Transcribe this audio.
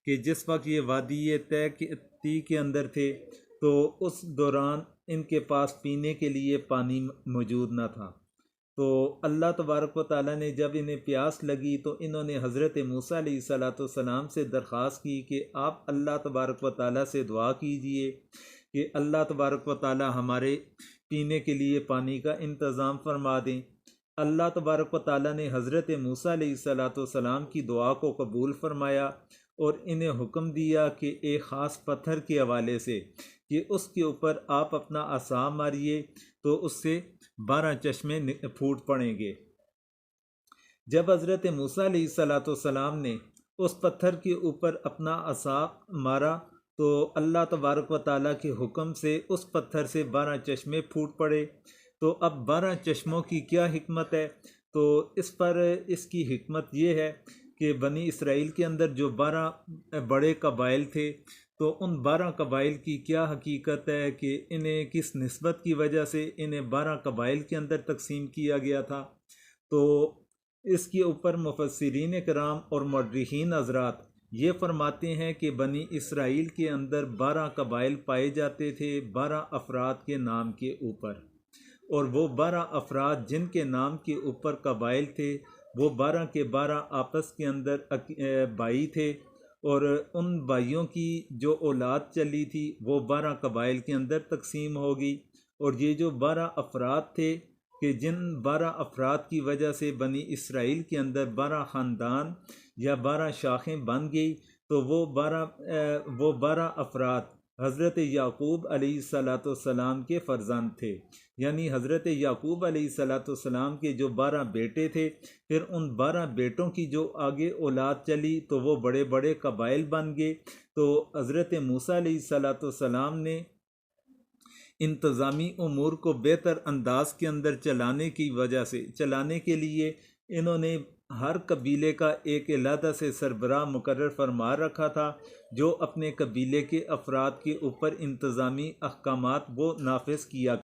کہ جس وقت یہ وادی تی کے اندر تھے تو اس دوران ان کے پاس پینے کے لیے پانی موجود نہ تھا۔ تو اللہ تبارک و تعالیٰ نے جب انہیں پیاس لگی تو انہوں نے حضرت موسیٰ علیہ السلام سے درخواست کی کہ آپ اللہ تبارک و تعالیٰ سے دعا کیجئے کہ اللہ تبارک و تعالیٰ ہمارے پینے کے لیے پانی کا انتظام فرما دیں۔ اللہ تبارک و تعالیٰ نے حضرت موسیٰ علیہ السلام کی دعا کو قبول فرمایا اور انہیں حکم دیا کہ ایک خاص پتھر کے حوالے سے کہ اس کے اوپر آپ اپنا عصا ماریے تو اس سے 12 چشمے پھوٹ پڑیں گے۔ جب حضرت موسیٰ علیہ السلام نے اس پتھر کے اوپر اپنا عصا مارا تو اللہ تبارک و تعالیٰ کے حکم سے اس پتھر سے 12 چشمے پھوٹ پڑے۔ تو اب 12 چشموں کی کیا حکمت ہے؟ تو اس پر اس کی حکمت یہ ہے کہ بنی اسرائیل کے اندر جو 12 بڑے قبائل تھے تو ان 12 قبائل کی کیا حقیقت ہے کہ انہیں کس نسبت کی وجہ سے انہیں 12 قبائل کے اندر تقسیم کیا گیا تھا۔ تو اس کے اوپر مفسرین کرام اور مورخین حضرات یہ فرماتے ہیں کہ بنی اسرائیل کے اندر 12 قبائل پائے جاتے تھے 12 افراد کے نام کے اوپر، اور وہ 12 افراد جن کے نام کے اوپر قبائل تھے وہ 12 کے 12 آپس کے اندر بھائی تھے، اور ان بھائیوں کی جو اولاد چلی تھی وہ 12 قبائل کے اندر تقسیم ہوگی۔ اور یہ جو 12 افراد تھے کہ جن 12 افراد کی وجہ سے بنی اسرائیل کے اندر 12 خاندان یا 12 شاخیں بن گئی، تو وہ 12 افراد حضرت یعقوب علیہ السلام کے فرزند تھے، یعنی حضرت یعقوب علیہ السلام کے جو 12 بیٹے تھے، پھر ان 12 بیٹوں کی جو آگے اولاد چلی تو وہ بڑے بڑے قبائل بن گئے۔ تو حضرت موسیٰ علیہ السلام نے انتظامی امور کو بہتر انداز کے اندر چلانے کے لیے انہوں نے ہر قبیلے کا ایک علیحدہ سے سربراہ مقرر فرما رکھا تھا جو اپنے قبیلے کے افراد کے اوپر انتظامی احکامات وہ نافذ کیا